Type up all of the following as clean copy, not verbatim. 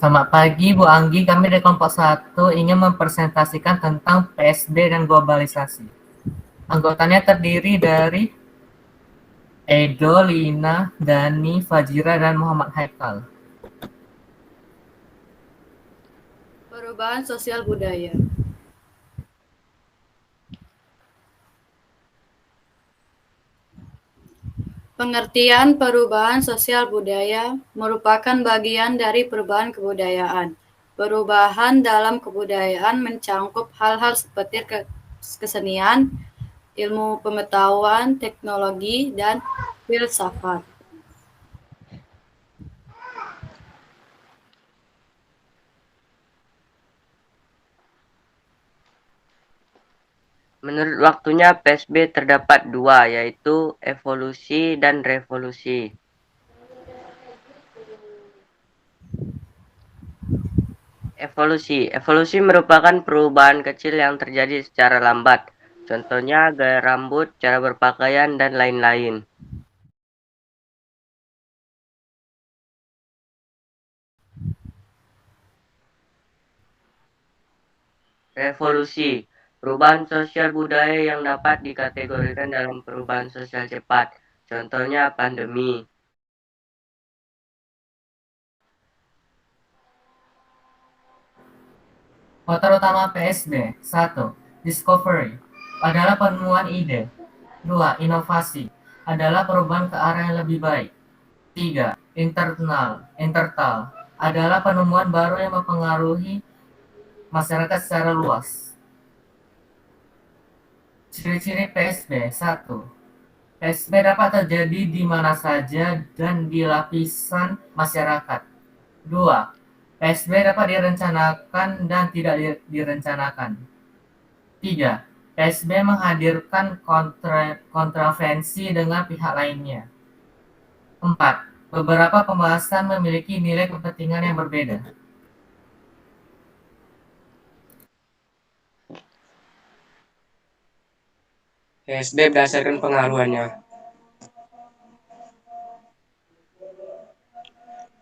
Selamat pagi Bu Anggi, kami dari kelompok 1 ingin mempresentasikan tentang PSB dan globalisasi. Anggotanya terdiri dari Edo, Lina, Dani, Fajira, dan Muhammad Haikal. Perubahan sosial budaya. Pengertian perubahan sosial budaya merupakan bagian dari perubahan kebudayaan. Perubahan dalam kebudayaan mencangkup hal-hal seperti kesenian, ilmu pengetahuan, teknologi, dan filsafat. Menurut waktunya PSB terdapat dua, yaitu evolusi dan revolusi. Evolusi merupakan perubahan kecil yang terjadi secara lambat. Contohnya gaya rambut, cara berpakaian, dan lain-lain. Revolusi, perubahan sosial budaya yang dapat dikategorikan dalam perubahan sosial cepat. Contohnya pandemi. Motor utama PSB. 1. Discovery adalah penemuan ide. 2. Inovasi adalah perubahan ke arah yang lebih baik. 3. Intertal adalah penemuan baru yang mempengaruhi masyarakat secara luas. Ciri-ciri PSB. 1. PSB dapat terjadi di mana saja dan di lapisan masyarakat. 2. PSB dapat direncanakan dan tidak direncanakan. 3. PSB menghadirkan kontravensi dengan pihak lainnya. 4. Beberapa pembahasan memiliki nilai kepentingan yang berbeda. PSB berdasarkan pengaruhannya.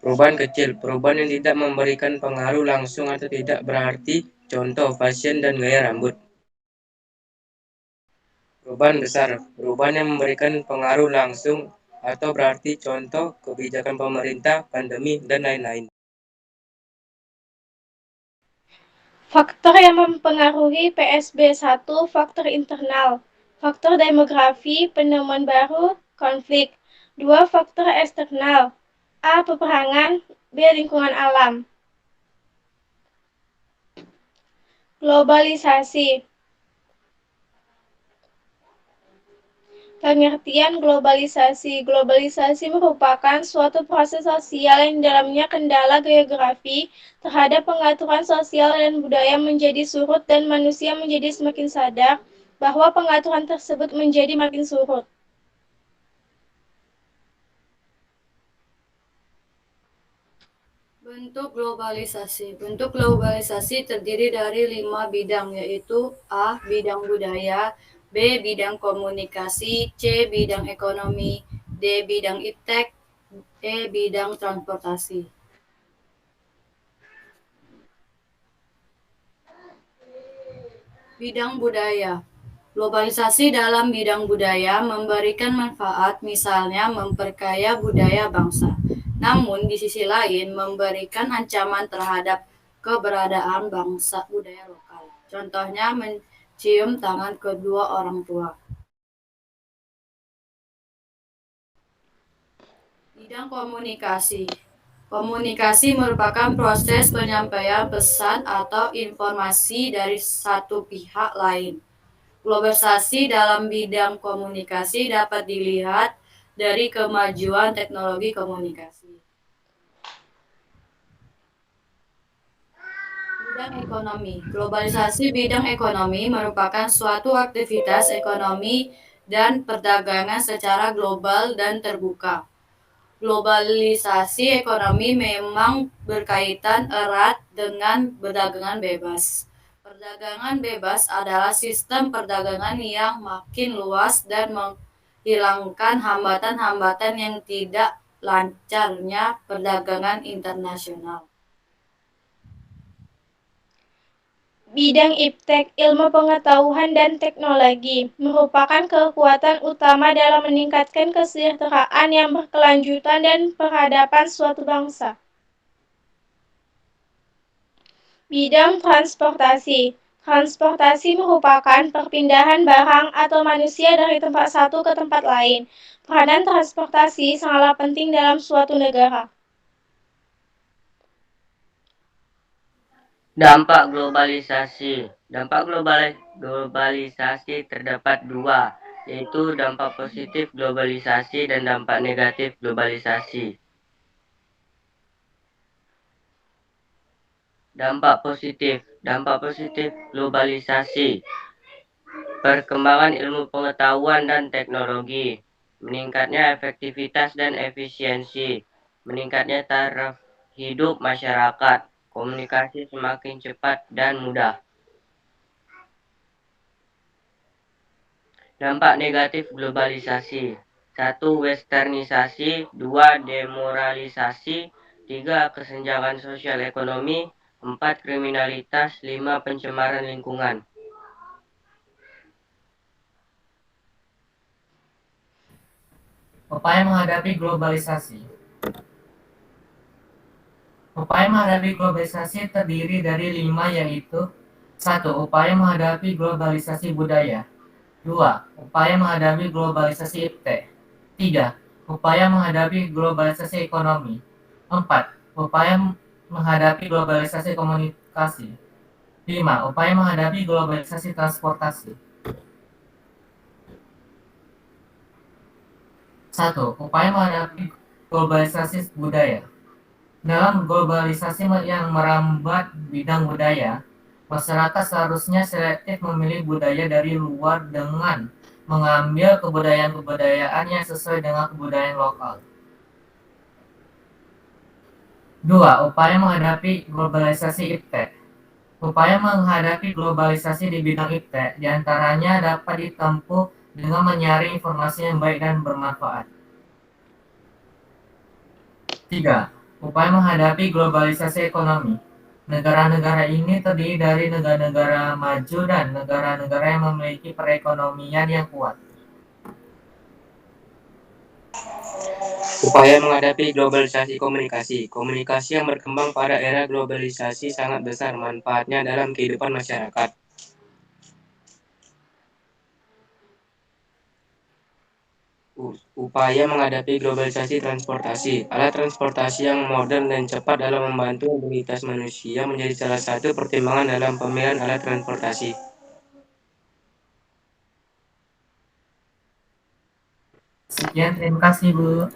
Perubahan kecil, perubahan yang tidak memberikan pengaruh langsung atau tidak berarti, contoh fashion dan gaya rambut. Perubahan besar, perubahan yang memberikan pengaruh langsung atau berarti, contoh kebijakan pemerintah, pandemi, dan lain-lain. Faktor yang mempengaruhi PSB. 1. Faktor internal. Faktor demografi, penemuan baru, konflik. 2. Faktor eksternal. A. Peperangan. B. Lingkungan alam. Globalisasi. Pengertian globalisasi. Globalisasi merupakan suatu proses sosial yang dalamnya kendala geografi terhadap pengaturan sosial dan budaya menjadi surut dan manusia menjadi semakin sadar bahwa pengaturan tersebut menjadi makin surut. Bentuk globalisasi. Bentuk globalisasi terdiri dari 5 bidang, yaitu A. Bidang budaya, B. Bidang komunikasi, C. Bidang ekonomi, D. Bidang iptek, E. Bidang transportasi. Bidang budaya. Globalisasi dalam bidang budaya memberikan manfaat, misalnya memperkaya budaya bangsa. Namun di sisi lain memberikan ancaman terhadap keberadaan bangsa budaya lokal. Contohnya mencium tangan kedua orang tua. Bidang komunikasi. Komunikasi merupakan proses penyampaian pesan atau informasi dari satu pihak lain. Globalisasi dalam bidang komunikasi dapat dilihat dari kemajuan teknologi komunikasi. Bidang ekonomi. Globalisasi bidang ekonomi merupakan suatu aktivitas ekonomi dan perdagangan secara global dan terbuka. Globalisasi ekonomi memang berkaitan erat dengan perdagangan bebas. Perdagangan bebas adalah sistem perdagangan yang makin luas dan menghilangkan hambatan-hambatan yang tidak lancarnya perdagangan internasional. Bidang iptek, ilmu pengetahuan dan teknologi, merupakan kekuatan utama dalam meningkatkan kesejahteraan yang berkelanjutan dan peradaban suatu bangsa. Bidang transportasi. Transportasi merupakan perpindahan barang atau manusia dari tempat satu ke tempat lain. Peranan transportasi sangatlah penting dalam suatu negara. Dampak globalisasi. Dampak globalisasi terdapat dua, yaitu dampak positif globalisasi dan dampak negatif globalisasi. Dampak positif globalisasi. Perkembangan ilmu pengetahuan dan teknologi, meningkatnya efektivitas dan efisiensi, meningkatnya taraf hidup masyarakat, komunikasi semakin cepat dan mudah. Dampak negatif globalisasi. 1. Westernisasi. 2. Demoralisasi. 3. Kesenjangan sosial ekonomi. 4. Kriminalitas. 5. Pencemaran lingkungan. Upaya menghadapi globalisasi. Upaya menghadapi globalisasi terdiri dari 5, yaitu 1. Upaya menghadapi globalisasi budaya. 2. Upaya menghadapi globalisasi iptek. 3. Upaya menghadapi globalisasi ekonomi. 4. Upaya menghadapi globalisasi komunikasi. 5. Upaya menghadapi globalisasi transportasi. 1. Upaya menghadapi globalisasi budaya. Dalam globalisasi yang merambat bidang budaya, masyarakat seharusnya selektif memilih budaya dari luar dengan mengambil kebudayaan-kebudayaan yang sesuai dengan kebudayaan lokal. 2. Upaya menghadapi globalisasi iptek. Upaya menghadapi globalisasi di bidang iptek diantaranya dapat ditempuh dengan menyaring informasi yang baik dan bermanfaat. 3. Upaya menghadapi globalisasi ekonomi. Negara-negara ini terdiri dari negara-negara maju dan negara-negara yang memiliki perekonomian yang kuat. Upaya menghadapi globalisasi komunikasi. Komunikasi yang berkembang pada era globalisasi sangat besar manfaatnya dalam kehidupan masyarakat. Upaya menghadapi globalisasi transportasi. Alat transportasi yang modern dan cepat dalam membantu mobilitas manusia menjadi salah satu pertimbangan dalam pemilihan alat transportasi. Sekian, terima kasih Bu.